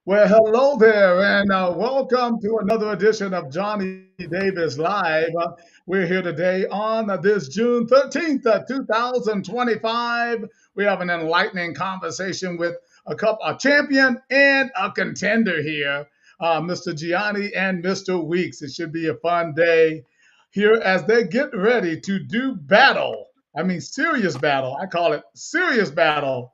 Well, hello there, and welcome to another edition of Johnny Davis Live. We're here today on this June 13th, 2025. We have an enlightening conversation with a champion and a contender here, Mr. Gianni and Mr. Weeks. It should be a fun day here as they get ready to do battle. I mean, serious battle. I call it serious battle.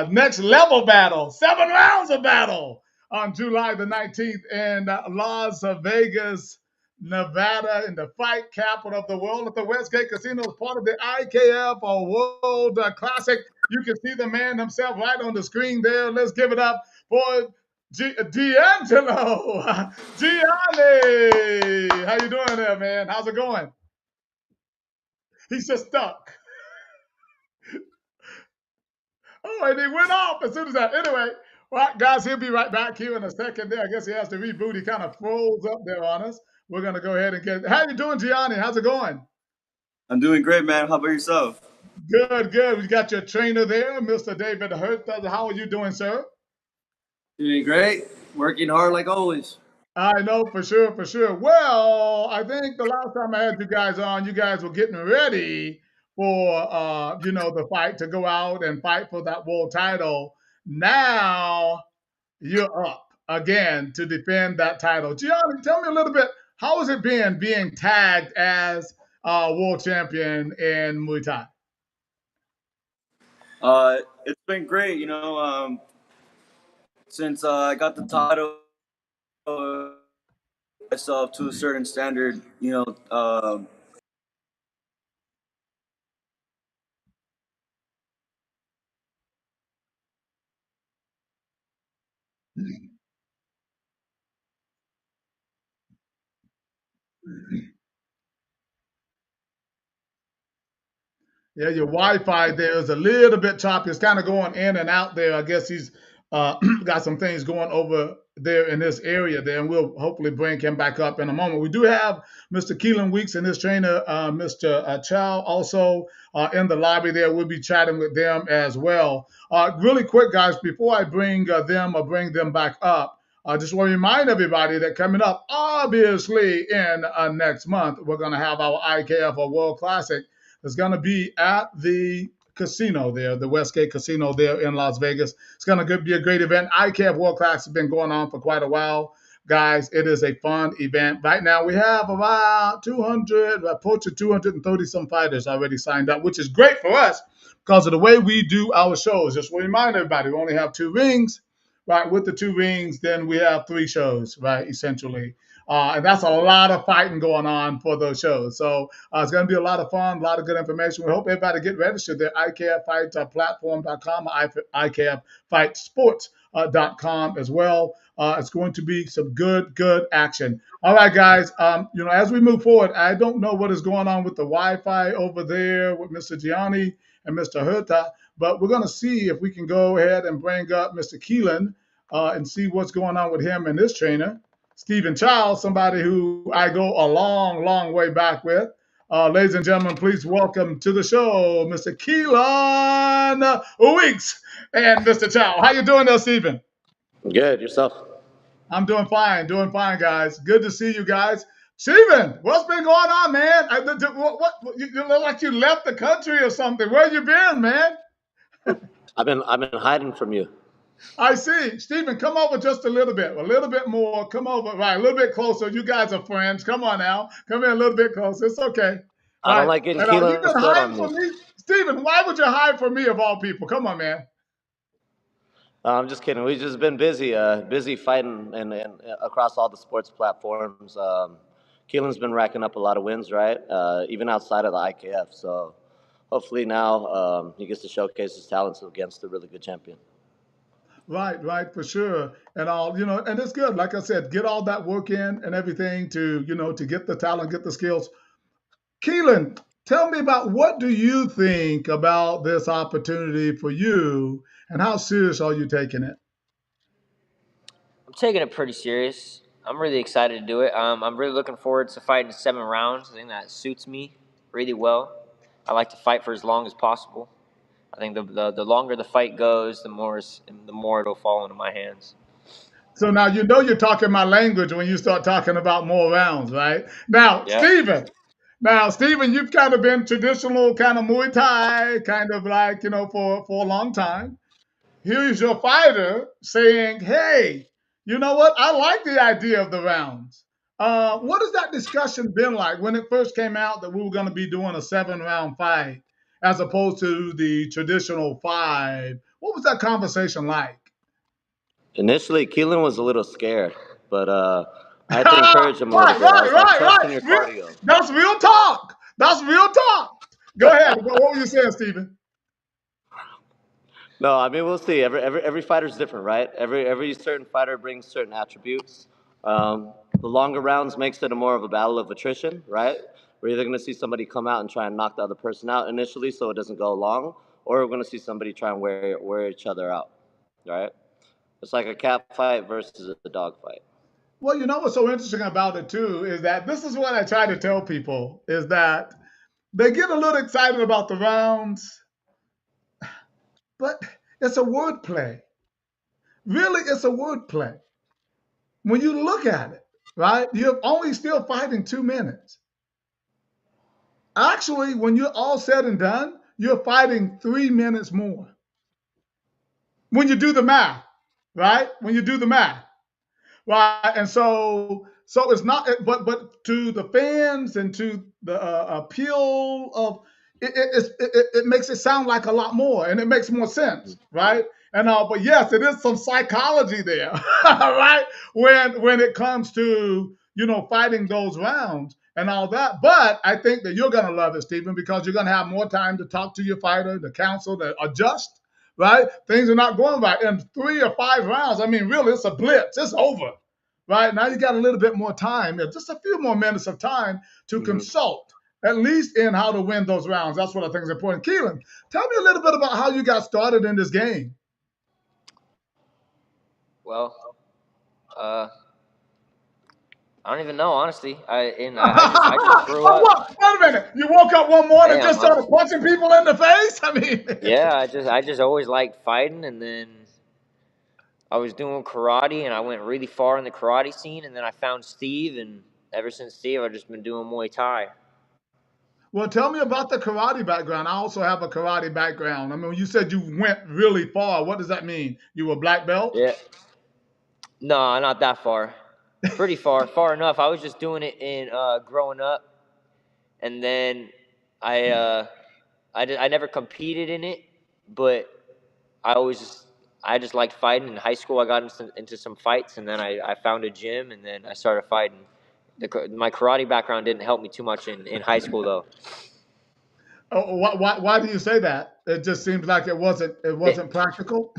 Next level battle, 7 rounds of battle on July the 19th in Las Vegas, Nevada, in the fight capital of the world at the Westgate Casino as part of the IKF World Classic. You can see the man himself right on the screen there. Let's give it up for D'Angelo Gianni. How you doing there, man? How's it going? He's just stuck. Oh, and he went off as soon as that. Anyway, well, guys, he'll be right back here in a second there. I guess he has to reboot. He kind of froze up there on us. We're going to go ahead and get. How you doing, Gianni? How's it going? I'm doing great, man. How about yourself? Good, good. We got your trainer there, Mr. David Hurt. How are you doing, sir? Doing great. Working hard like always. I know for sure, for sure. Well, I think the last time I had you guys on, you guys were getting ready for the fight to go out and fight for that world title. Now you're up again to defend that title. Gianni, tell me a little bit. How has it been being tagged as world champion in Muay Thai? It's been great, since I got the title myself to a certain standard, Yeah, your Wi-Fi there is a little bit choppy. It's kind of going in and out there. I guess he's got some things going over there in this area there, and we'll hopefully bring him back up in a moment. We do have Mr. Keelan Weeks and his trainer, Mr. Chow, also in the lobby there. We'll be chatting with them as well. Really quick, guys, before I bring them or bring them back up, I just want to remind everybody that coming up, obviously, in next month, we're going to have our IKF or World Classic. It's going to be at the casino there, the Westgate Casino there in Las Vegas. It's going to be a great event. ICAF World Class has been going on for quite a while. Guys, it is a fun event. Right now, we have about 200, approaching 230 some fighters already signed up, which is great for us because of the way we do our shows. Just to remind everybody, we only have two rings, right? With the two rings, then we have three shows, right? Essentially. And that's a lot of fighting going on for those shows. So it's going to be a lot of fun, a lot of good information. We hope everybody get registered there, IKFFightPlatform.com, IKFFightSports.com as well. It's going to be some good action. All right, guys. As we move forward, I don't know what is going on with the Wi-Fi over there with Mr. Gianni and Mr. Herta, but we're going to see if we can go ahead and bring up Mr. Keelan and see what's going on with him and his trainer. Stephen Child, somebody who I go a long way back with. Ladies and gentlemen, please welcome to the show, Mr. Keelan Weeks and Mr. Child. How you doing there, Stephen? Good. Yourself? I'm doing fine, guys. Good to see you guys. Stephen, what's been going on, man? You look like you left the country or something. Where you been, man? I've been hiding from you. I see. Stephen, come over just a little bit more. Come over, right, a little bit closer. You guys are friends. Come on now. Come in a little bit closer. It's okay. I don't Right. like getting And you Keelan's can sweat hide on me. from me. Stephen, why would you hide from me of all people? Come on, man. I'm just kidding. We've just been busy fighting and across all the sports platforms. Keelan's been racking up a lot of wins, right? Even outside of the IKF. So hopefully now he gets to showcase his talents against a really good champion. Right, for sure. And and it's good. Like I said, get all that work in and everything to get the talent, get the skills. Keelan, tell me about what do you think about this opportunity for you and how serious are you taking it? I'm taking it pretty serious. I'm really excited to do it. I'm really looking forward to fighting 7 rounds. I think that suits me really well. I like to fight for as long as possible. I think the longer the fight goes, the more it'll fall into my hands. So now you know you're talking my language when you start talking about more rounds, right? Now, Yeah. Stephen, you've kind of been traditional kind of Muay Thai, kind of like, for a long time. Here's your fighter saying, hey, you know what? I like the idea of the rounds. What has that discussion been like when it first came out that we were going to be doing a 7 round fight as opposed to the traditional 5? What was that conversation like? Initially, Keelan was a little scared, but I had to right, encourage him a little right, bit. I was like, right, trust right. in your cardio. That's real talk. That's real talk. Go ahead. What were you saying, Stephen? No, I mean we'll see. Every fighter's different, right? Every certain fighter brings certain attributes. The longer rounds makes it a more of a battle of attrition, right? We're either going to see somebody come out and try and knock the other person out initially, so it doesn't go long, or we're going to see somebody try and wear each other out, right? It's like a cat fight versus a dog fight. Well, you know what's so interesting about it too is that this is what I try to tell people is that they get a little excited about the rounds, but it's a wordplay. Really, it's a wordplay. When you look at it, right, you're only still fighting 2 minutes. Actually, when you're all said and done, you're fighting 3 minutes more. When you do the math, right? When you do the math. Right, and so it's not, but to the fans and to the appeal of it makes it sound like a lot more, and it makes more sense, right? And but yes, it is some psychology there, right? When it comes to fighting those rounds and all that. But I think that you're gonna love it, Stephen, because you're gonna have more time to talk to your fighter, the counsel, to adjust, right? Things are not going right. In 3 or 5 rounds, I mean, really, it's a blitz. It's over, right? Now you got a little bit more time, just a few more minutes of time to Mm-hmm. consult, at least in how to win those rounds. That's what I think is important. Keelan, tell me a little bit about how you got started in this game. Well, uh, I don't even know, honestly. I just grew Oh, up. what? Wait a minute. You woke up one morning and Damn. just started punching people in the face? I mean, Yeah. I just always liked fighting, and then I was doing karate, and I went really far in the karate scene, and then I found Steve, and ever since Steve, I've just been doing Muay Thai. well, tell me about the karate background. I also have a karate background. I mean, you said you went really far. What does that mean? You were black belt? Yeah. No, not that far. Pretty far, far enough. I was just doing it in growing up, and then I uh, I never competed in it, but I always just I just liked fighting. In high school, I got into some fights, and then I found a gym, and then I started fighting. My karate background didn't help me too much in high school, though. Oh, why do you say that? It just seems like it It, wasn't practical.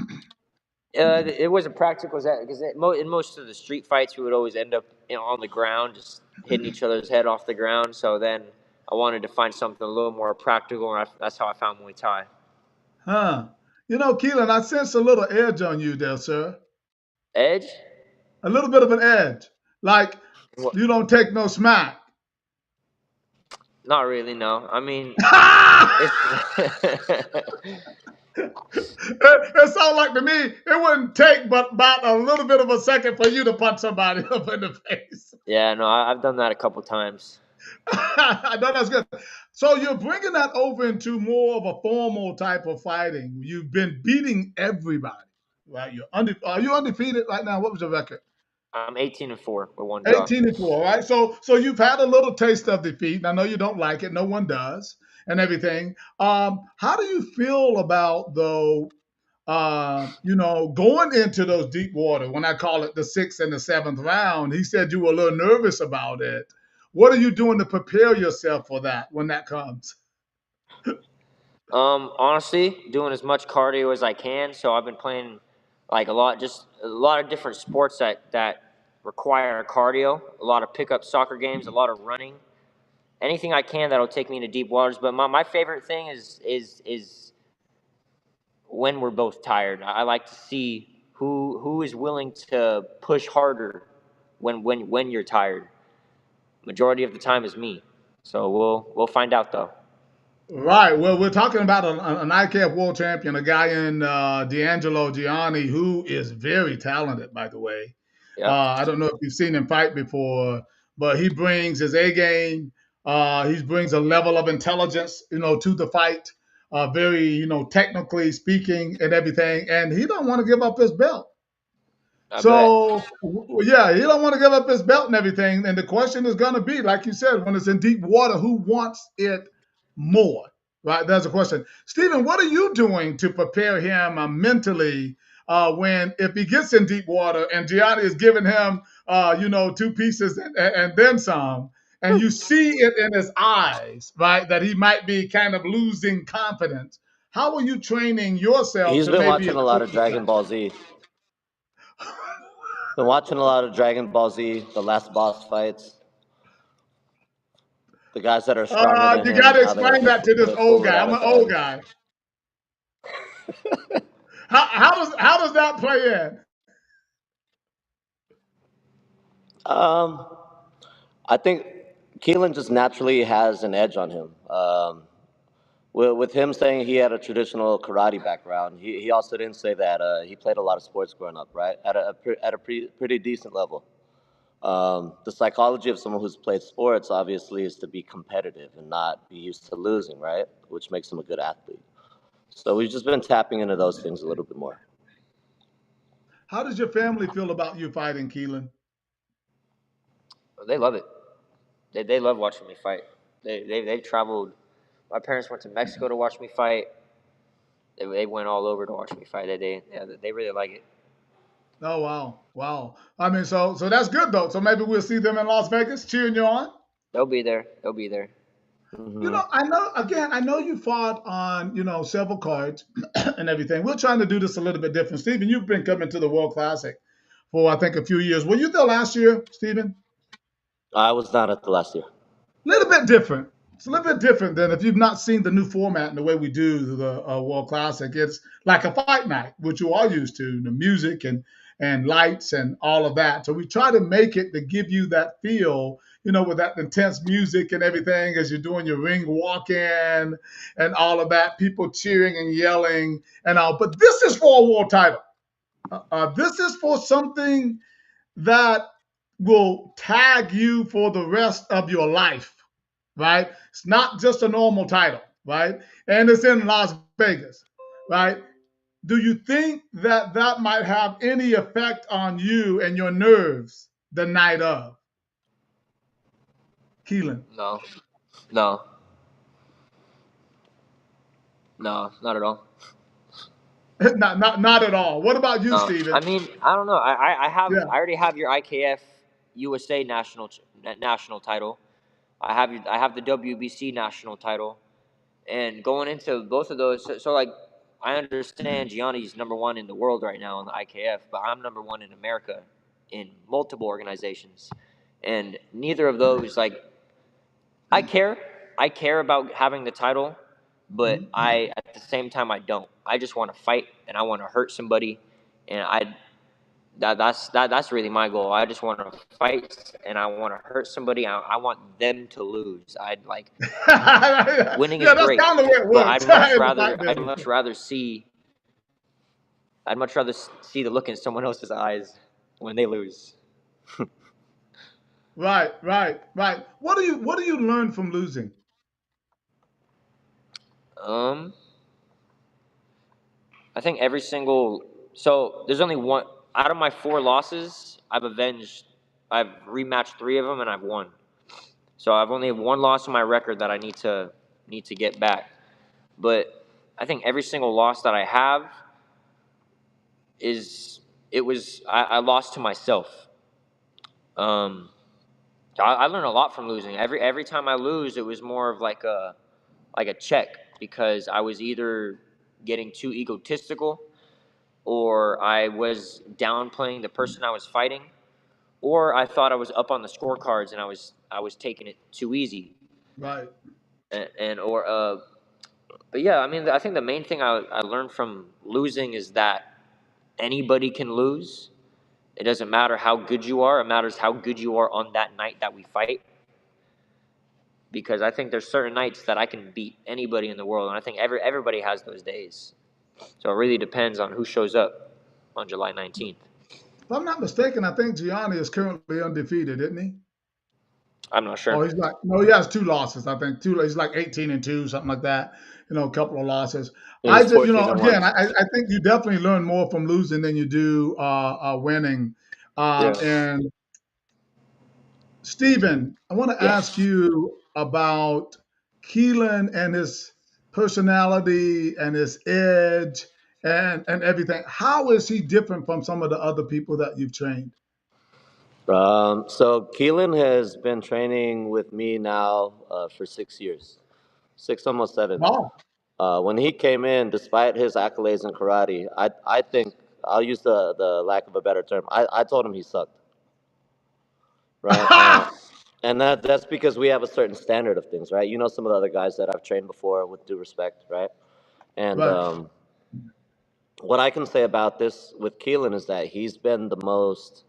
it wasn't practical because in most of the street fights, we would always end up on the ground, just hitting each other's head off the ground. So then I wanted to find something a little more practical, and that's how I found Muay Thai. Huh. Keelan, I sense a little edge on you there, sir. Edge? A little bit of an edge. Like What? you don't take no smack. Not really. No. I mean, it's. It sounds like to me it wouldn't take but about a little bit of a second for you to punch somebody up in the face. Yeah. No, I've done that a couple times. I know that's good. So you're bringing that over into more of a formal type of fighting. You've been beating everybody, right? Are you undefeated right now? What was your record? I'm 18-4 with one draw. 18-4, right? So you've had a little taste of defeat. And I know you don't like it. No one does, and everything. How do you feel about though? Going into those deep water, when I call it the 6th and the 7th round, he said you were a little nervous about it. What are you doing to prepare yourself for that when that comes? Honestly, doing as much cardio as I can. So I've been playing like just a lot of different sports that require cardio. A lot of pickup soccer games, a lot of running. Anything I can that'll take me into deep waters. But my favorite thing is when we're both tired. I like to see who is willing to push harder when you're tired. Majority of the time is me. So we'll find out though. Right. Well, we're talking about an ICAF world champion, a guy in D'Angelo Gianni, who is very talented, by the way. Yep. I don't know if you've seen him fight before, but he brings his A game. He brings a level of intelligence, to the fight. Very, technically speaking and everything. And he don't want to give up his belt. I bet. So yeah, he don't want to give up his belt and everything. And the question is going to be, like you said, when it's in deep water, who wants it more? Right? That's a question. Stephen, what are you doing to prepare him mentally when if he gets in deep water and Gianni is giving him, two pieces and then some, and you see it in his eyes, right, that he might be kind of losing confidence. How are you training yourself He's to been maybe watching a lot equip of with Dragon Ball Z. Been watching a lot of Dragon Ball Z, the last boss fights, the guys that are stronger than You got him, to how explain that to this they old pull it guy. out I'm an at the old end. guy. How does that play Um, I think Keelan just naturally has an edge on him. With him saying he had a traditional karate background, he also didn't say that he played a lot of sports growing up, right? Pretty decent level. The psychology of someone who's played sports obviously is to be competitive and not be used to losing, right? Which makes him a good athlete. So we've just been tapping into those things a little bit more. How does your family feel about you fighting, Keelan? They love it. They love watching me fight. They've traveled. My parents went to Mexico to watch me fight. They went all over to watch me fight. They really like it. Oh wow, wow. I mean, so that's good though. So maybe we'll see them in Las Vegas cheering you on. They'll be there. They'll be there. Hmm. I know you fought on, several cards and everything. We're trying to do this a little bit different. Stephen, you've been coming to the World Classic for I think a few years. Were you there last year, Stephen? I was not at the last year. A little bit different. It's a little bit different than if you've not seen the new format and the way we do the World Classic. It's like a fight night, which you are used to, the music and lights and all of that. So we try to make it to give you that feel, with that intense music and everything as you're doing your ring walk in and all of that, people cheering and yelling and all. But this is for a world title. This is for something that will tag you for the rest of your life, right? It's not just a normal title, right? And it's in Las Vegas, right? Do you think that that might have any effect on you and your nerves the night of, Keelan? No, no, no, not at all. Not at all. What about you, No, I Steven? mean I don't know. Yeah, I already have your IKF USA national title. I have the WBC national title, and going into both of those, like I understand Gianni's number one in the world right now in the IKF, but I'm number one in America in multiple organizations, and neither of those I care. I care about having the title, but mhm. I at the same time I don't. I just want to fight and I want to hurt somebody, and that's really my goal. I just want to fight and I want to hurt somebody. I want them to lose. I'd like winning is Yeah, that's great, kind of the way it but works in the fight I'd business. much rather see the look in someone else's eyes when they lose. Right, right, right. What do you learn from losing? Um, I think every single there's only one out of my four losses. I've rematched three of them and I've won. So I've only one loss on my record that I need to get back. But I think every single loss that I have is I lost to myself. Um, I learned a lot from losing. Every time I lose, it was more of like a check because I was either getting too egotistical or I was downplaying the person I was fighting, or I thought I was up on the scorecards and I was taking it too easy. Right. And or but yeah, I mean, I think the main thing I learned from losing is that anybody can lose. It doesn't matter how good you are. It matters how good you are on that night that we fight. Because I think there's certain nights that I can beat anybody in the world, and I think everybody has those days. So it really depends on who shows up on July 19th. If I'm not mistaken, I think Gianni is currently undefeated, isn't he? I'm not Oh, sure. he's like no, he has two losses. I think two. He's like 18-2, something like that. A couple of losses. I He's just, 14-1. again, I think you definitely learn more from losing than you do winning. Yeah. And Stephen, I want to ask Yes. you about Keelan and his personality and his edge and everything. How is he different from some of the other people that you've trained? So Keelan has been training with me now for 6 years, six, almost seven. Wow. When he came in, despite his accolades in karate, I think I'll use the lack of a better term. I told him he sucked, right? And that's because we have a certain standard of things, right? You know, some of the other guys that I've trained before, with due respect, right? And Right. what I can say about this with Keelan is that he's been the most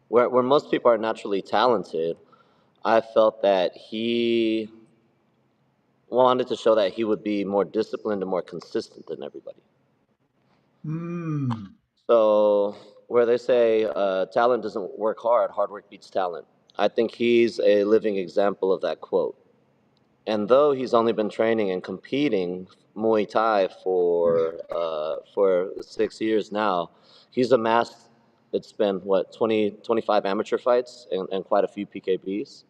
where most people are naturally talented. I felt that he wanted to show that he would be more disciplined and more consistent than everybody. Hmm. So where they say talent doesn't work hard work beats talent. I think he's a living example of that quote. And though he's only been training and competing Muay Thai for 6 years now, he's amassed. It's been what 20, 25 amateur fights and quite a few PKBs,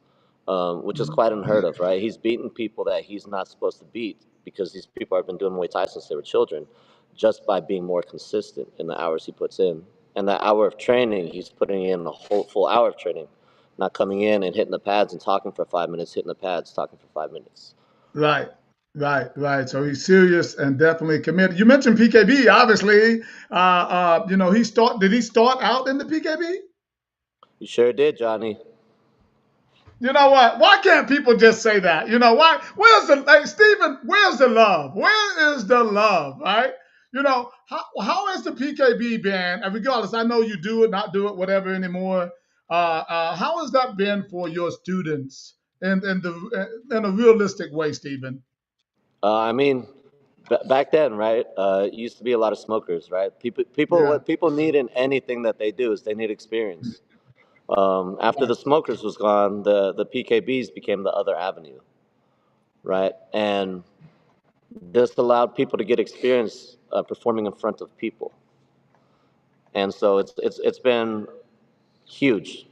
which is quite unheard of, right? He's beaten people that he's not supposed to beat because these people have been doing Muay Thai since they were children, just by being more consistent in the hours he puts in. And that hour of training, he's putting in a whole full hour of training, not coming in and hitting the pads and talking for 5 minutes, hitting the pads, talking for 5 minutes. Right, right. So he's serious and definitely committed. You mentioned PKB, obviously. Did he start out in the PKB? You sure did, Johnny. You know what? Why can't people just say that? Why? Where's the hey, Stephen? Where's the love? Where is the love? Right? How has the PKB been? And regardless, I know you do it, not do it, whatever anymore. How has that been for your students in a realistic way, Stephen? I mean, back then, right? It used to be a lot of smokers, right? Yeah. What people need in anything that they do is they need experience. After Right. the smokers was gone, the PKBs became the other avenue, right? And this allowed people to get experience performing in front of people, and so it's been huge,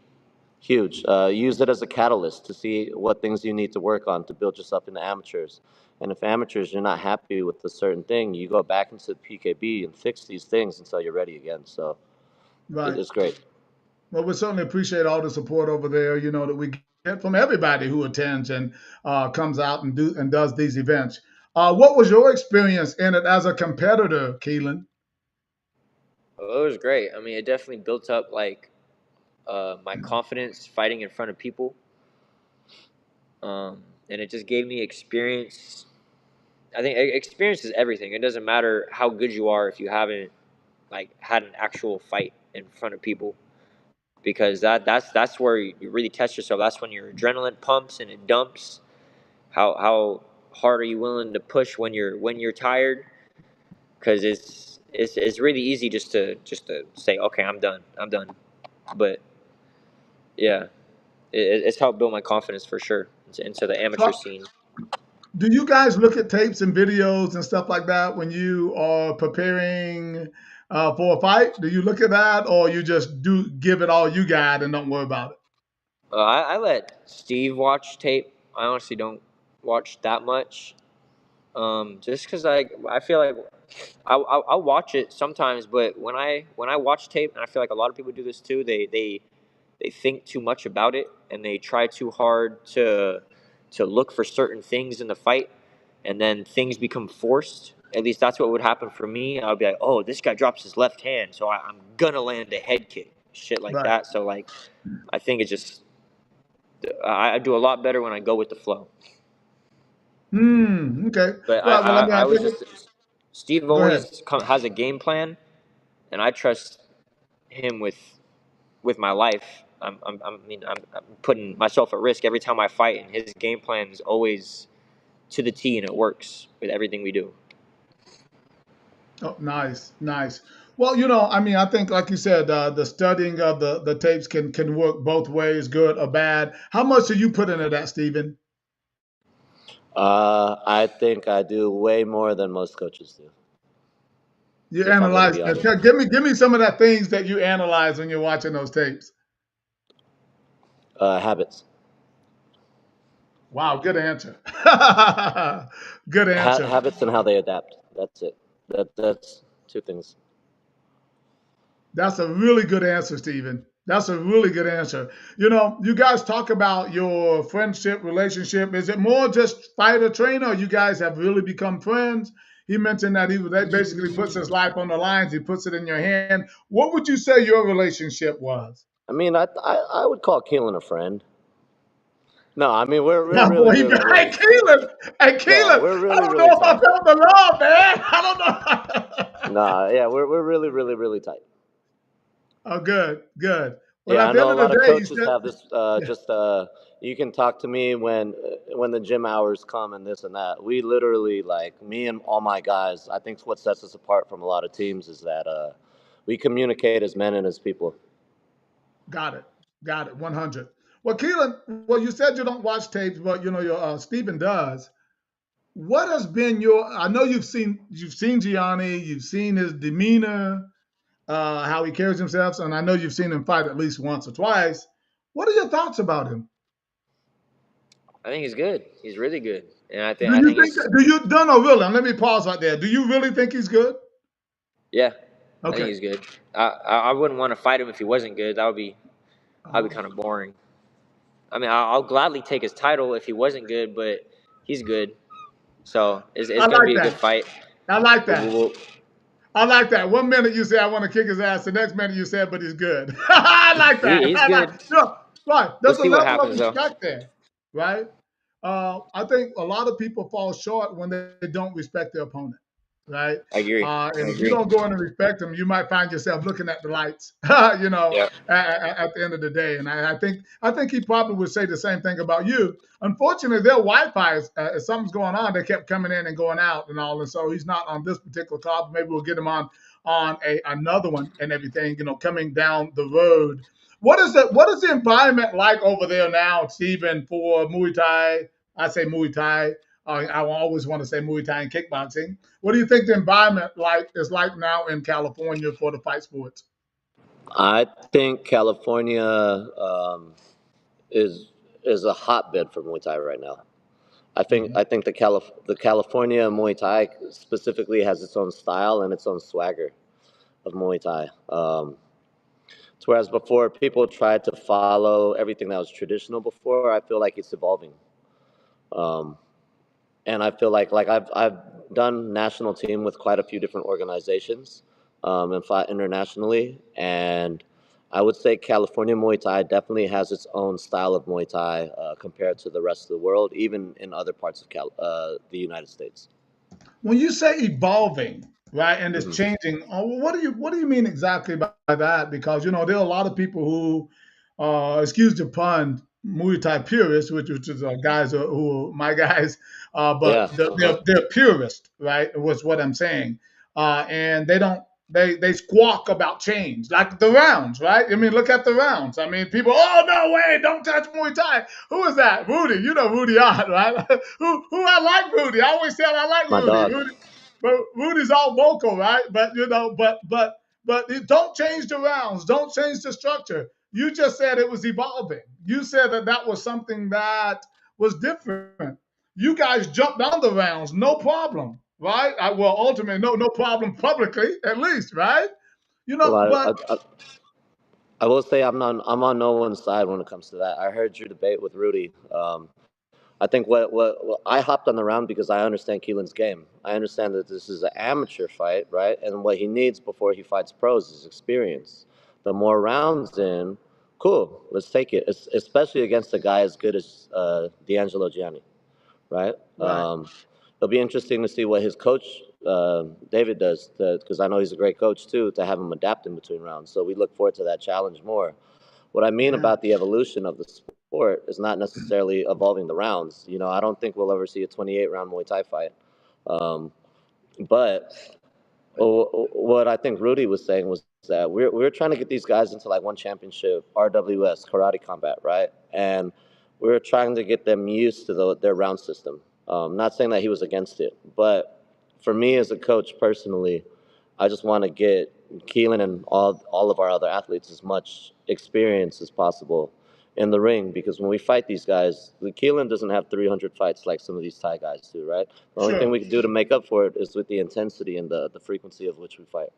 huge. Use it as a catalyst to see what things you need to work on to build yourself into amateurs. And if amateurs you're not happy with a certain thing, you go back into the PKB and fix these things until you're ready again. So Right. it's great. Well, we certainly appreciate all the support over there, that we get from everybody who attends and comes out and does these events. What was your experience in it as a competitor, Keelan? Well, it was great. I mean, it definitely built up like my confidence fighting in front of people, and it just gave me experience. I think experience is everything. It doesn't matter how good you are if you haven't like had an actual fight in front of people, because that's where you really test yourself. That's when your adrenaline pumps and it dumps. How hard are you willing to push when you're tired? Because it's really easy just to say, okay, I'm done. But yeah, it's helped build my confidence for sure into the amateur So, scene. do you guys look at tapes and videos and stuff like that when you are preparing for a fight? Do you look at that, or you just do give it all you got and don't worry about it? I let Steve watch tape. I honestly don't watch that much. Just because I feel like I'll watch it sometimes, but when I watch tape, and I feel like a lot of people do this too, they think too much about it and they try too hard to look for certain things in the fight, and then things become forced. At least that's what would happen for me. I'll be like, oh, this guy drops his left hand, so I'm gonna land a head kick, shit like Right. that. So like, I think it just I do a lot better when I go with the flow. Hmm. Okay. But Well, I mean, I I was think. just Steve Go ahead. always has a game plan, and I trust him with my life. I'm putting myself at risk every time I fight, and his game plan is always to the T, and it works with everything we do. Oh, nice, nice. Well, I mean, I think, like you said, the studying of the tapes can work both ways, good or bad. How much do you put into that, Stephen? I think I do way more than most coaches do, You if I'm going to analyze. be honest. Give me some of that things that you analyze when you're watching those tapes. Habits. Wow, good answer. Good answer. Habits and how they adapt. That's it. That's two things. That's a really good answer, Stephen. That's a really good answer. You guys talk about your friendship relationship. Is it more just fighter trainer, or you guys have really become friends? He mentioned that that basically puts his life on the lines. He puts it in your hand. What would you say your relationship was? I mean, I would call Keelan a friend. No, I mean we're Oh boy, really really hey really Keelan, hey no, Keelan. we're I really don't really know if I tight. felt the love, man. I don't know. Nah, yeah, we're really really really tight. Oh, good, good. Well, Yeah, at I the end know a of the lot of day, you coaches said, have this. yeah, Just you can talk to me when the gym hours come and this and that. We literally like me and all my guys. I think what sets us apart from a lot of teams is that we communicate as men and as people. got it, got it, 100. Well, Keelan, well, you said you don't watch tapes, but your Stephen does. What has been your? I know you've seen Gianni, you've seen his demeanor, how he carries himself, and I know you've seen him fight at least once or twice. What are your thoughts about him? I think he's good. He's really good, and Do I you think think he's that? Do you? No, no, really. Let me pause right there. Do you really think he's good? yeah. I think Okay. he's good. I wouldn't want to fight him if he wasn't good. That'd be Oh, kind of boring. I mean, I'll gladly take his title if he wasn't good, but he's good. So it's I going to like be a good that. fight. I like We'll, we'll, that. we'll- I like that. One minute you say I want to kick his ass, the next minute you said, but he's good. I like that. He's I like. good. Right. We'll There's a see what level of happens though. respect there, right? I think a lot of people fall short when they don't respect their opponent, right? I agree. I And if you agree. don't go in and respect them, you might find yourself looking at the lights, Yeah. at the end of the day. And I think he probably would say the same thing about you. Unfortunately, their Wi-Fi, if something's going on, they kept coming in and going out and all, and so he's not on this particular call. But maybe we'll get him on another one and everything, coming down the road. What is the environment like over there now, Stephen, for Muay Thai? I say Muay Thai. I always want to say Muay Thai and kickboxing. What do you think the environment is like now in California for the fight sports? I think California is is a hotbed for Muay Thai right now. Mhm. I think the California Muay Thai specifically has its own style and its own swagger of Muay Thai. Whereas before people tried to follow everything that was traditional before, I feel like it's evolving. Um, and I feel like I've done national team with quite a few different organizations and fought internationally, and I would say California Muay Thai definitely has its own style of Muay Thai compared to the rest of the world, even in other parts of the United States. When you say evolving, right, and it's Hmm. changing, what do you mean exactly by that? Because there are a lot of people who, excuse the pun, Muay Thai purists, which is guys who are my guys, Yeah. but Uh-huh. they're purists, right? Was what I'm saying, and they squawk about change, like the rounds, right? I mean, look at the rounds. I mean, people, oh no way, don't touch Muay Thai. Who is that? Rudy. You know Rudy Ott, right? who I like Rudy. I always tell I like My Rudy. dog. But Rudy's all vocal, right? But don't change the rounds. Don't change the structure. You just said it was evolving. You said that was something that was different. You guys jumped on the rounds, no problem, right? Well, ultimately, no problem publicly, at least, right? Well, But I will say I'm on no one's side when it comes to that. I heard your debate with Rudy. I think what I hopped on the round because I understand Keelan's game. I understand that this is an amateur fight, right? And what he needs before he fights pros is experience. The more rounds in, cool, let's take it. Especially against a guy as good as D'Angelo Gianni, right? right, It'll be interesting to see what his coach David does, because I know he's a great coach too, to have him adapt in between rounds. So we look forward to that challenge more. What I mean yeah. about the evolution of the sport is not necessarily evolving the rounds. I don't think we'll ever see a 28 round Muay Thai fight. Um, but What I think Rudy was saying was that we're trying to get these guys into like one championship, RWS, karate combat, right? And we're trying to get them used to their round system. Not saying that he was against it, but for me as a coach personally, I just want to get Keelan and all of our other athletes as much experience as possible in the ring, because when we fight these guys, Keelan doesn't have 300 fights like some of these Thai guys do, right? The only thing Sure. we can do to make up for it is with the intensity and the frequency of which we fight.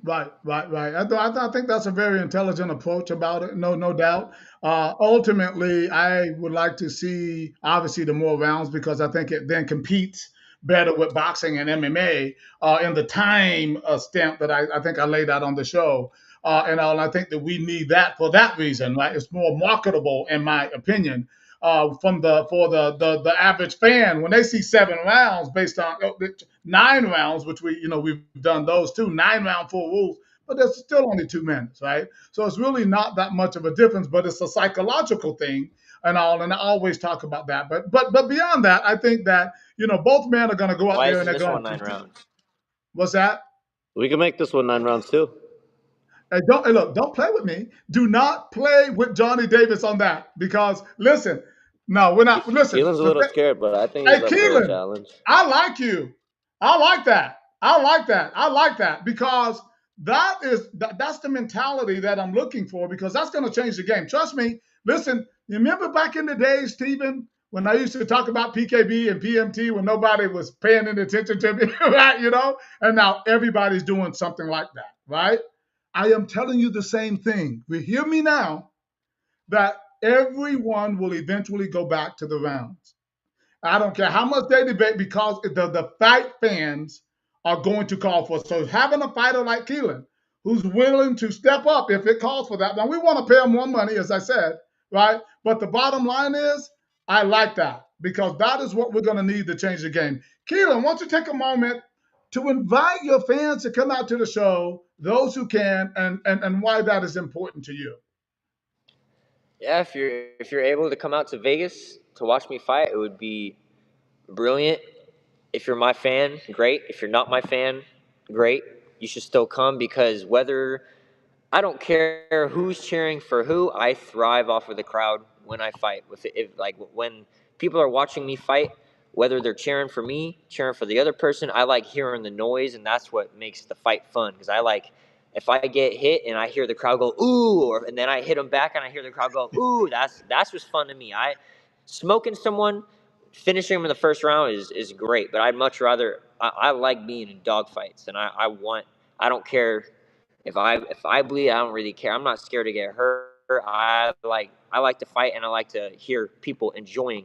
Right, right, right. I think that's a very intelligent approach about it. No, no doubt. Ultimately, I would like to see obviously the more rounds because I think it then competes better with boxing and MMA in the time stamp that I think I laid out on the show. And I think that we need that for that reason, right? It's more marketable, in my opinion, from the for the average fan when they see 7 rounds based on 9 rounds, which we've done those too, 9 round full rules, but there's still only 2 minutes, right? So it's really not that much of a difference, but it's a psychological thing and all. And I always talk about that. But beyond that, I think that both men are going to go out Why there and isn't they're this going one to nine compete. rounds? What's that? We can make this one 9 rounds too. Hey, look, don't play with me. Do not play with Johnny Davis on that because listen, no, we're not. Listen, Keelan's a little scared, but I think hey, he's up for a Keelan, challenge. I like you. I like that. I like that. I like that because that's the mentality that I'm looking for because that's going to change the game. Trust me. Listen, you remember back in the days, Stephen, when I used to talk about PKB and PMT when nobody was paying any attention to me, right? And now everybody's doing something like that, right? I am telling you the same thing. You hear me now that everyone will eventually go back to the rounds. I don't care how much they debate because the fight fans are going to call for it. So having a fighter like Keelan who's willing to step up if it calls for that. Now we want to pay him more money, as I said, right? But the bottom line is, I like that because that is what we're going to need to change the game. Keelan, why don't you take a moment to invite your fans to come out to the show, those who can, and why that is important to you. Yeah, if you're able to come out to Vegas to watch me fight, it would be brilliant. If you're my fan, great. If you're not my fan, great. You should still come because whether I don't care who's cheering for who. I thrive off of the crowd when I fight. If like when people are watching me fight, whether they're cheering for me, cheering for the other person, I like hearing the noise, and that's what makes the fight fun. Because I like if I get hit and I hear the crowd go ooh, and then I hit them back and I hear the crowd go ooh. That's what's fun to me. I smoking someone, finishing them in the first round is great, but I'd much rather. I like being in dogfights, and I don't care if I bleed, I don't really care. I'm not scared to get hurt. I like to fight, and I like to hear people enjoying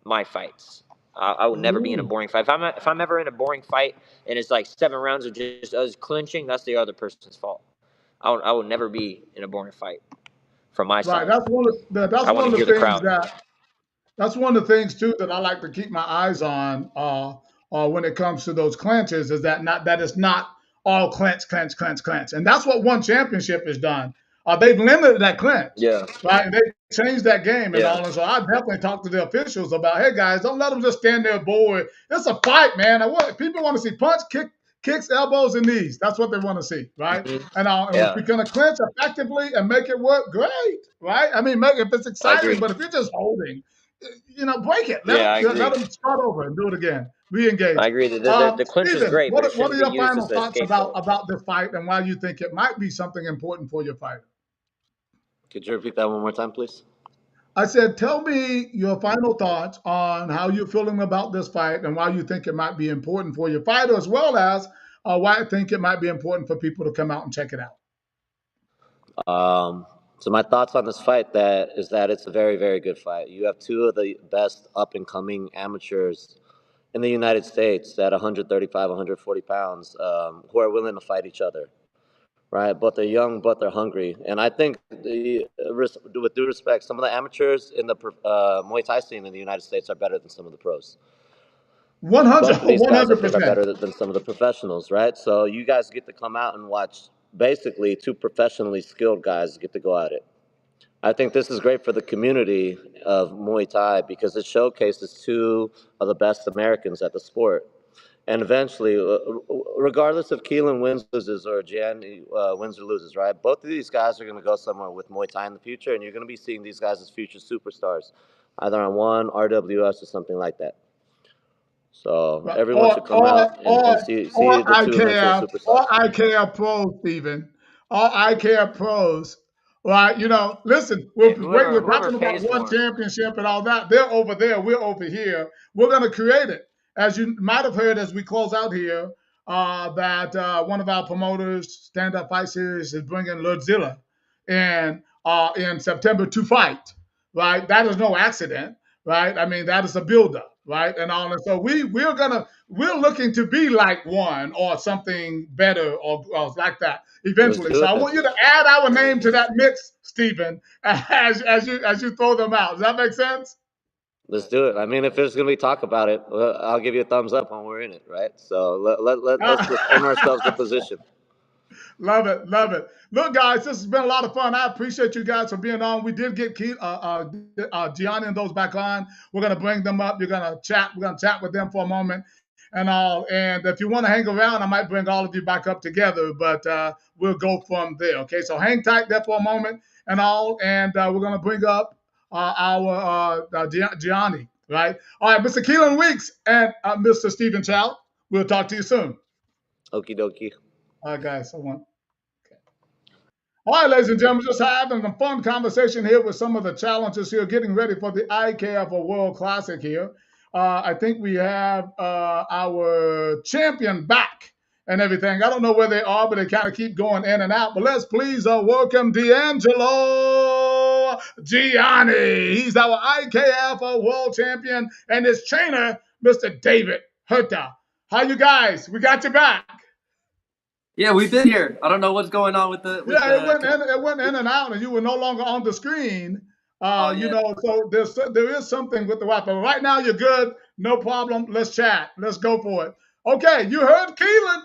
my fights. I would never be in a Ooh. boring fight. If I'm ever in a boring fight and it's like 7 rounds of just us clinching, that's the other person's fault. I would never be in a boring fight from my Right. side. That's I want one to of hear the the things crowd. that That's one of the things too that I like to keep my eyes on when it comes to those clinches is that it's not all clinch, clinch, clinch, clinch, and that's what one championship has done. They've limited that clinch, Yeah, right? And they've changed that game and yeah, all. And so I definitely talk to the officials about, hey guys, don't let them just stand there bored. It's a fight, man. People want to see punch, kicks, elbows, and knees. That's what they want to see, right? hmm And if yeah. you're going to clinch effectively and make it work, great, right? I mean, if it's I exciting, agree. but if you're just holding, break it. Yeah, I Let agree. them start over and do it again. I Re-engage. agree that the clinch is Stephen, great, but it what shouldn't are be your used final as a thoughts about scapegoat. this fight and why you think it might be something important for your fighter? Could you repeat that one more time, please? I said, tell me your final thoughts on how you're feeling about this fight and why you think it might be important for your fighter, as well as why I think it might be important for people to come out and check it out. Um, so my thoughts on this fight that it's a very, very good fight. You have two of the best up and coming amateurs in the United States at 135, 140 pounds, who are willing to fight each other, right? But they're young, but they're hungry. And I think, with due respect, some of the amateurs in the Muay Thai scene in the United States are better than some of the pros. 100, Both of these guys, I think, are 100%. better than some of the professionals, right? So you guys get to come out and watch basically two professionally skilled guys get to go at it. I think this is great for the community of Muay Thai because it showcases two of the best Americans at the sport. And eventually, regardless if Keelan wins, loses, or Jan wins or loses, right? Both of these guys are going to go somewhere with Muay Thai in the future, and you're going to be seeing these guys as future superstars, either on one RWS or something like that. So Right. everyone should come out and see Or the two eventual Or superstars. IKF pros, Stephen. Or IKF pros. Right, listen, Yeah, we're whoever talking about pays one more. championship and all that. They're over there, we're over here. We're going to create it. As you might have heard as we close out here, that one of our promoters, Stand Up Fight Series, is bringing Lordzilla in September to fight. Right, that is no accident. Right, I mean that is a buildup. Right, and all, and so we're looking to be like one or something better or like that Let's eventually. do So I it. want you to add our name to that mix, Stephen, as you throw them out. Does that make sense? Let's do it. I mean, if there's gonna be talk about it, I'll give you a thumbs up when we're in it, right? So let's earn ourselves a position. Love it, love it. Look, guys, this has been a lot of fun. I appreciate you guys for being on. We did get Gianni and those back on. We're gonna bring them up. You're gonna chat. We're gonna chat with them for a moment and all. And if you want to hang around, I might bring all of you back up together. But we'll go from there. Okay, so hang tight there for a moment and all. And we're gonna bring up our Gianni. Right. All right, Mr. Keelan Weeks and Mr. Stephen Chow. We'll talk to you soon. Okie dokie. All right, guys. I want. All right, ladies and gentlemen, just having a fun conversation here with some of the challenges here, getting ready for the IKF World Classic here. I think we have our champion back and everything. I don't know where they are, but they kind of keep going in and out. But let's please welcome D'Angelo Gianni. He's our IKF World Champion and his trainer, Mr. David Herta. How you guys? We got you back. Yeah, we've been here. I don't know what's going on with Yeah, it the. went in and out, and you were no longer on the screen. Oh yeah. So there is something with the Wi-Fi. But right now, you're good. No problem. Let's chat. Let's go for it. Okay, you heard Keelan.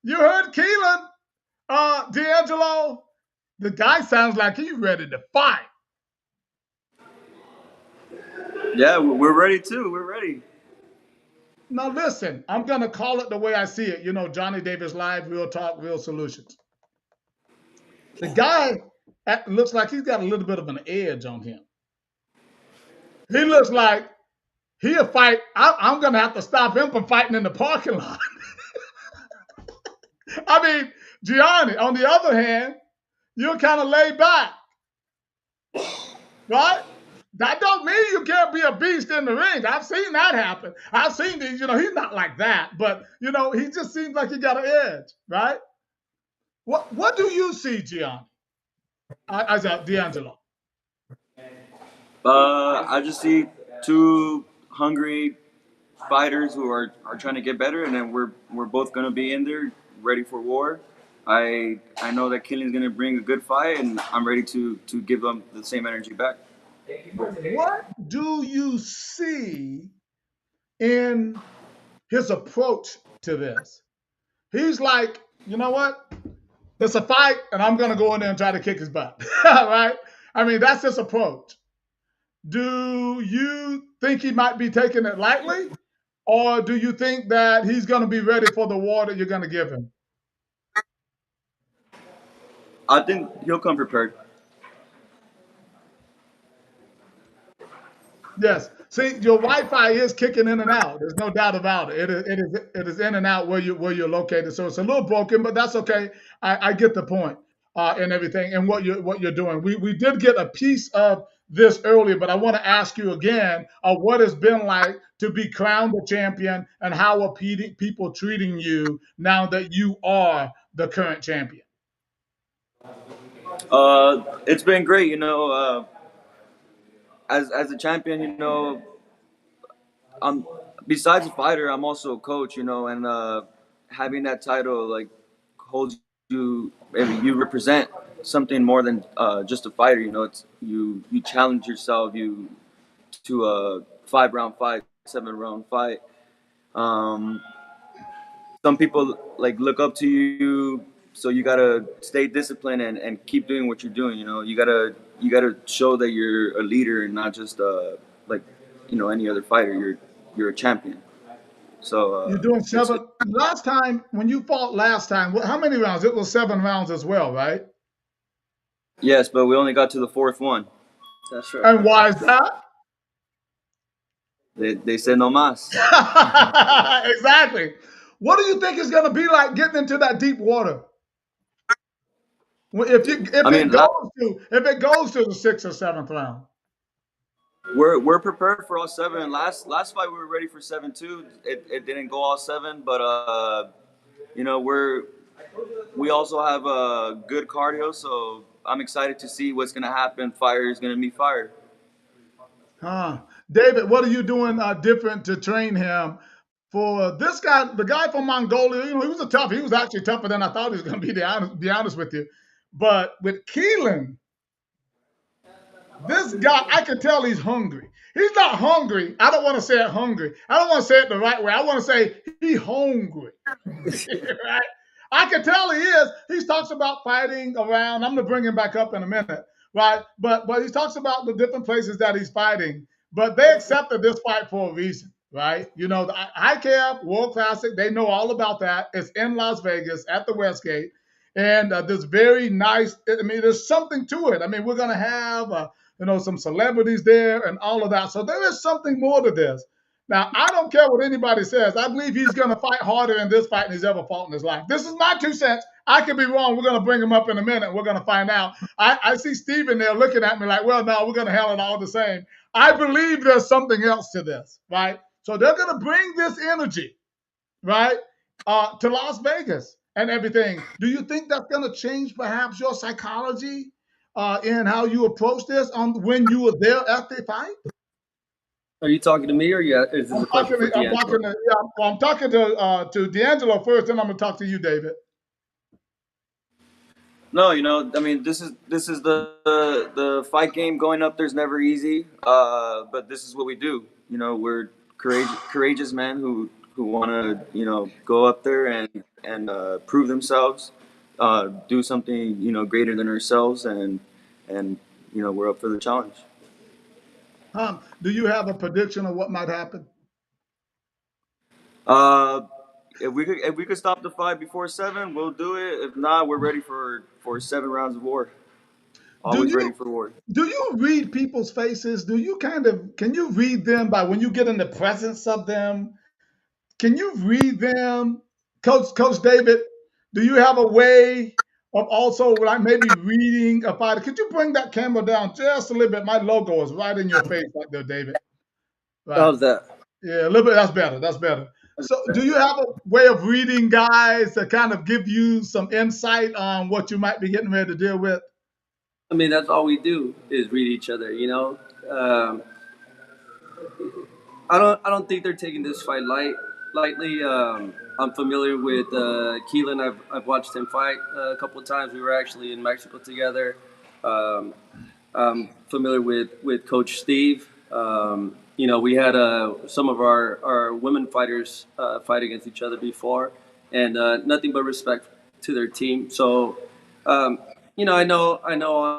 You heard Keelan. D'Angelo. The guy sounds like he's ready to fight. Yeah, we're ready too. We're ready. Now listen, I'm gonna call it the way I see it. Johnny Davis Live, real talk, real solutions. The guy looks like he's got a little bit of an edge on him. He looks like he'll fight. I'm going to have to stop him from fighting in the parking lot. I mean, Gianni, on the other hand, you're kind of laid back, right? That don't mean you can't be a beast in the ring. I've seen that happen. I've seen these, he's not like that, but, he just seems like he got an edge, right? What do you see, Gianni, as D'Angelo? I just see two hungry fighters who are trying to get better, and then we're both gonna be in there, ready for war. I know that Killian's gonna bring a good fight, and I'm ready to give them the same energy back. What do you see in his approach to this? He's like, you know what? It's a fight, and I'm going to go in there and try to kick his butt. Right? I mean, that's his approach. Do you think he might be taking it lightly? Or do you think that he's going to be ready for the war that you're going to give him? I think he'll come prepared. Yes. See, your Wi-Fi is kicking in and out. There's no doubt about it. It is in and out where you're located. So it's a little broken, but that's okay. I get the point and everything and what you're doing. We did get a piece of this earlier, but I want to ask you again what it's been like to be crowned the champion and how are people treating you now that you are the current champion? It's been great, as a champion, I'm besides a fighter, I'm also a coach, and having that title like holds you. I mean, you represent something more than just a fighter. It's you challenge yourself you to a 5 round fight, 7 round fight. Um, some people like look up to you, so you gotta stay disciplined and keep doing what you're doing. You gotta show that you're a leader and not just like any other fighter. You're a champion. So You're doing it's 7. Last time, when you fought last time, how many rounds? It was 7 rounds as well, right? yes, but we only got to the fourth one. That's right. And why is that? They said no mas. Exactly. What do you think is going to be like getting into that deep water? If you I mean, if it goes to the 6th or 7th round? we're prepared for all seven. Last fight we were ready for 7-2. It didn't go all seven, but you know we also have a good cardio, so I'm excited to see what's gonna happen. Fire is gonna meet fire. Huh. David, what are you doing different to train him for this guy? The guy from Mongolia, he was he was actually tougher than I thought he was going to be. To be honest with you, but with Keelan, this guy, I can tell he's hungry. He's not hungry. I don't want to say it hungry. I don't want to say it the right way. I want to say he hungry. Right? I can tell he is. He talks about fighting around. I'm going to bring him back up in a minute, right? But he talks about the different places that he's fighting. But they accepted this fight for a reason, right? The ICAF World Classic, they know all about that. It's in Las Vegas at the Westgate. And this very nice, I mean, there's something to it. I mean, we're going to have, some celebrities there and all of that. So there is something more to this. Now, I don't care what anybody says. I believe he's going to fight harder in this fight than he's ever fought in his life. This is my 2 cents. I could be wrong. We're going to bring him up in a minute. We're going to find out. I see Steven there looking at me like, well, no, we're going to handle it all the same. I believe there's something else to this, right? So they're going to bring this energy, right, to Las Vegas and everything. Do you think that's going to change perhaps your psychology in how you approach this when you were there at the fight? Are you talking to me, or is this a question for D'Angelo? I'm talking to D'Angelo first, then I'm going to talk to you, David. No, I mean, this is the fight game. Going up there's never easy, but this is what we do. We're courageous men who want to go up there and prove themselves, do something greater than ourselves, and we're up for the challenge. Do you have a prediction of what might happen? If we could stop the fight before 7, we'll do it. If not, we're ready for 7 rounds of war. Do Always ready you for war. do you read people's faces? Can you read them by when you get in the presence of them? Can you read them? Coach David, do you have a way of also like maybe reading a fighter? Could you bring that camera down just a little bit? My logo is right in your face right there, David. Right. How's that? Yeah, a little bit. That's better. That's better. So, do you have a way of reading guys to kind of give you some insight on what you might be getting ready to deal with? I mean, that's all we do is read each other. I don't think they're taking this fight lightly. I'm familiar with Keelan. I've watched him fight a couple of times. We were actually in Mexico together. Um, I'm familiar with Coach Steve. We had some of our women fighters fight against each other before, and nothing but respect to their team. So, I know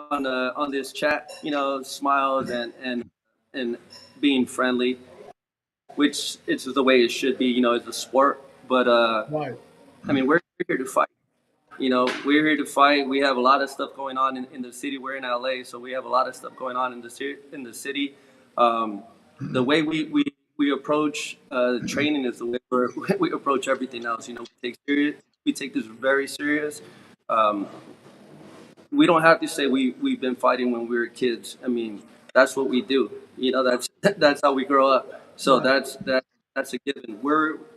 on this chat, smiles and being friendly, which it's the way it should be. It's a sport, but Right. I mean, we're here to fight. We're here to fight. We have a lot of stuff going on in the city. We're in LA, so we have a lot of stuff going on in the city. The way we approach training is the way we approach everything else. We take this very serious. Um, we don't have to say we've been fighting when we were kids. I mean, that's what we do. That's how we grow up. So Right. that's a given.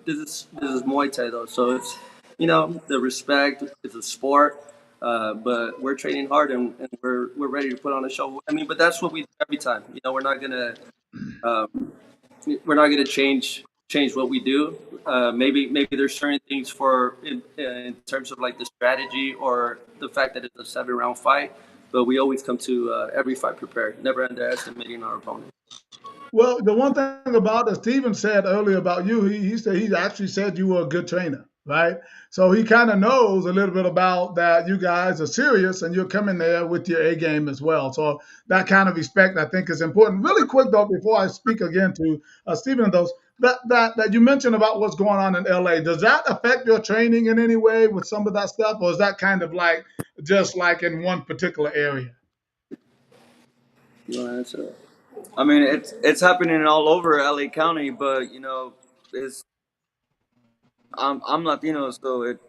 This is Muay Thai though, so it's the respect. It's a sport, but we're training hard and we're ready to put on a show. I mean, but that's what we do every time. Um, we're not gonna change what we do. Maybe there's certain things in terms of like the strategy or the fact that it's a 7 round fight, but we always come to every fight prepared, never underestimating our opponent. Well, the one thing about it, Steven said earlier about you, he actually said you were a good trainer, right? So he kind of knows a little bit about that. You guys are serious, and you're coming there with your A game as well. So that kind of respect, I think, is important. Really quick though, before I speak again to Steven and those, that you mentioned about what's going on in LA, does that affect your training in any way with some of that stuff, or is that kind of like just like in one particular area? You want to answer that? I mean, it's happening all over LA County, but you know, it's I'm Latino, so it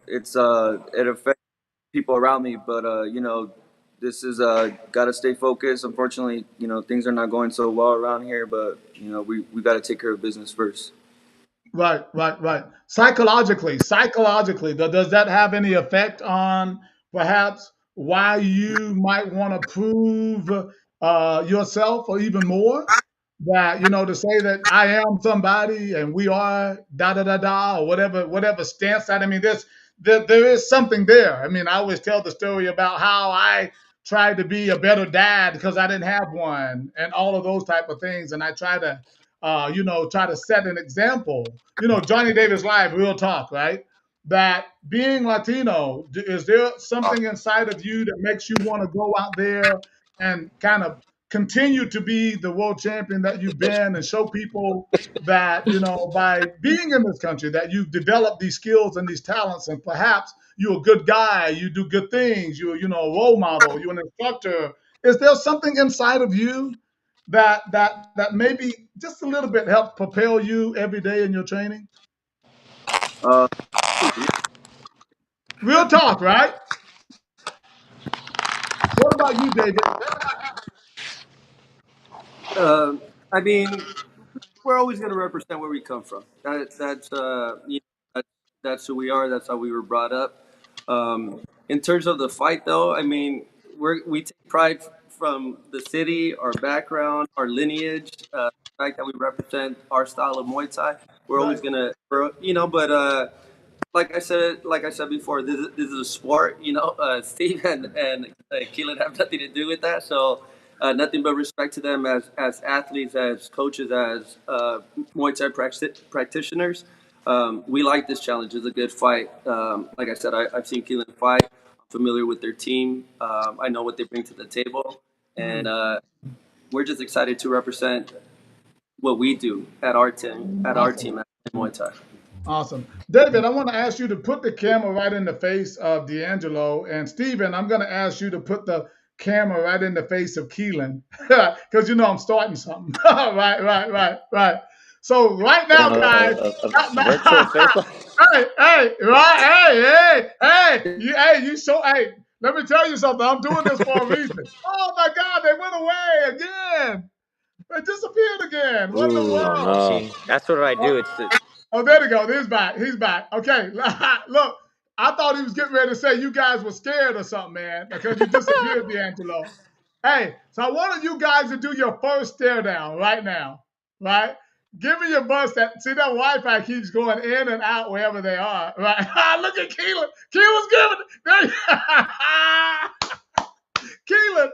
affects people around me. But you know, this is got to stay focused. Unfortunately, you know, things are not going so well around here, but you know, we got to take care of business first. Right, right, right. Psychologically, does that have any effect on perhaps why you might want to prove yourself or even more? That to say that I am somebody and we are da da da da or whatever stance that. I mean, there is something there. I mean, I always tell the story about how I tried to be a better dad because I didn't have one and all of those type of things, and I try to set an example. Johnny Davis Live, real talk, right? That being Latino, is there something inside of you that makes you want to go out there and kind of continue to be the world champion that you've been and show people that, by being in this country, that you've developed these skills and these talents, and perhaps you're a good guy, you do good things, you're a role model, you're an instructor. Is there something inside of you that maybe just a little bit helps propel you every day in your training? Uh, Real talk, right? What about you, David? I mean, we're always going to represent where we come from. That's who we are. That's how we were brought up. In terms of the fight, though, I mean, we take pride from the city, our background, our lineage, the fact that we represent our style of Muay Thai. We're always Right. gonna, but like I said before, this is a sport. Steve and Keelan have nothing to do with that. So nothing but respect to them as athletes, as coaches, as Muay Thai practitioners. We like this challenge. It's a good fight. Like I said, I've seen Keelan fight. I'm familiar with their team. I know what they bring to the table, and Mm, we're just excited to represent what we do at our team awesome. at Muay Thai. Awesome. David, I want to ask you to put the camera right in the face of D'Angelo. And Steven, I'm going to ask you to put the camera right in the face of Keelan because I'm starting something. Right, right, right, right. So right now, guys, A virtual face off. hey, right, hey, you show, hey, let me tell you something. I'm doing this for a reason. Oh my God, they went away again. They disappeared again. What in the Ooh, Oh no! world? no. See, that's what I Oh, do. It's the oh, there we go. He's back. He's back. Okay. Look, I thought he was getting ready to say you guys were scared or something, man, because you disappeared, D'Angelo. Hey, so I wanted you guys to do your first stare down right now, right? Give me your bus. See that Wi-Fi keeps going in and out wherever they are, right? Look at Keelan. Keelan's giving. There you Keelan,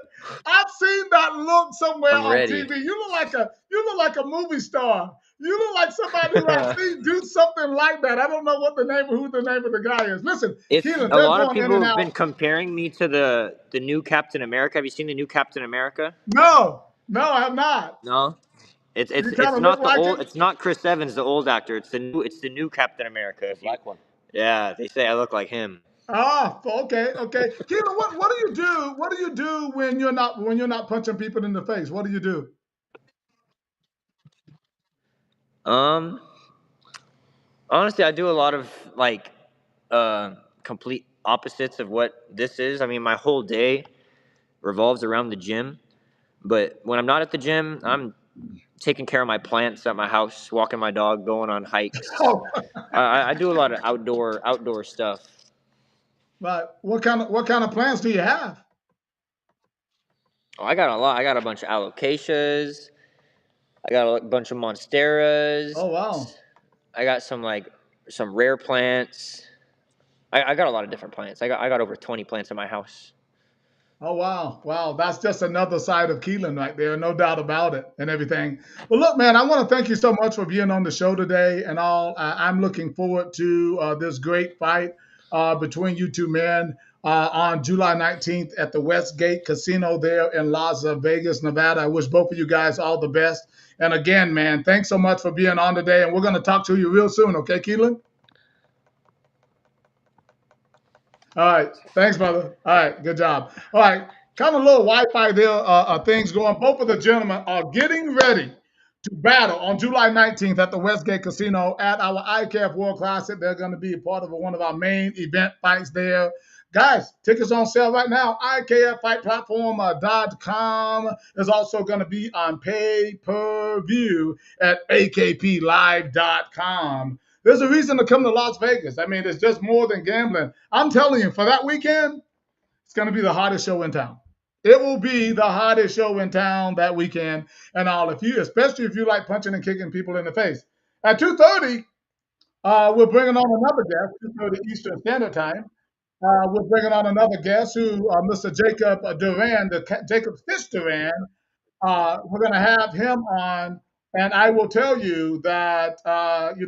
I've seen that look somewhere I'm on ready. TV. You look like a movie star. You look like somebody who I've seen do something like that. I don't know who the name of the guy is. Listen, It's Keelan, a they're lot of going in people and have been out. comparing me to the new Captain America. Have you seen the new Captain America? No, no, I have not. No. It's You it's kind it's of look not the like old. him. It's not Chris Evans, the old actor. It's the new Captain America. The If you black one. Yeah, they say I look like him. Ah, okay, okay. Keelan, what do you do? What do you do when you're not punching people in the face? What do you do? Um, Honestly, I do a lot of like uh complete opposites of what this is. I mean, my whole day revolves around the gym. But when I'm not at the gym, I'm taking care of my plants at my house, walking my dog, going on hikes. Oh, I do a lot of outdoor stuff. but what kind of plans do you have? Oh, I got a lot. I got a bunch of alocasias. I got a bunch of monsteras. Oh wow. I got some rare plants. I got a lot of different plants. I got over 20 plants in my house. Oh wow, wow! That's just another side of Keelan right there, no doubt about it, and everything. Well, look, man, I want to thank you so much for being on the show today, and all. I'm looking forward to this great fight between you two men. on July 19th at the Westgate Casino there in Las Vegas, Nevada. I wish both of you guys all the best. And again, man, thanks so much for being on today. And we're going to talk to you real soon. Okay, Keelan? All right. Thanks, brother. All right. Good job. All right. Kind of a little Wi-Fi there, things going. Both of the gentlemen are getting ready to battle on July 19th at the Westgate Casino at our ICAF World Classic. They're going to be a part of one of our main event fights there. Guys, tickets on sale right now. IKFFightPlatform.com is also going to be on pay-per-view at akplive.com. There's a reason to come to Las Vegas. I mean, it's just more than gambling. I'm telling you, for that weekend, it's going to be the hottest show in town. It will be the hottest show in town that weekend. And all of you, especially if you like punching and kicking people in the face. At 2:30, we're bringing on another guest, 2:30 Eastern Standard Time. We're bringing on another guest who, Mr. Jacob Duran, Jacob Fish Duran. We're going to have him on, and I will tell you that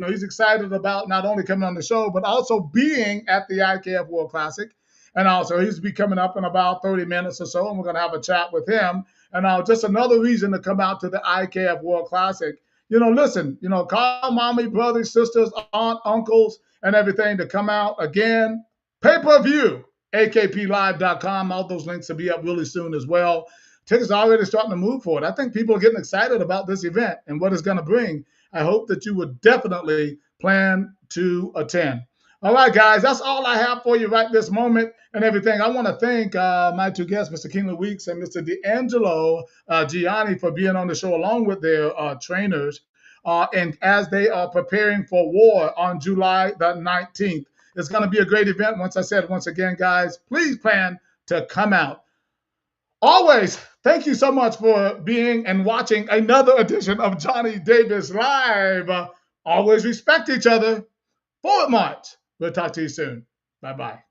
he's excited about not only coming on the show but also being at the IKF World Classic, and also he's be coming up in about 30 minutes or so, and we're going to have a chat with him. And just another reason to come out to the IKF World Classic. Listen, call mommy, brothers, sisters, aunt, uncles, and everything to come out again. Pay-per-view, akplive.com. All those links will be up really soon as well. Tickets are already starting to move for it. I think people are getting excited about this event and what it's going to bring. I hope that you would definitely plan to attend. All right, guys, that's all I have for you right this moment and everything. I want to thank my two guests, Mr. Kingsley Weeks and Mr. D'Angelo Gianni, for being on the show along with their trainers. And as they are preparing for war on July the 19th, it's going to be a great event. Once again, guys, please plan to come out. Always, thank you so much for being and watching another edition of Johnny Davis Live. Always respect each other. Forward march. We'll talk to you soon. Bye-bye.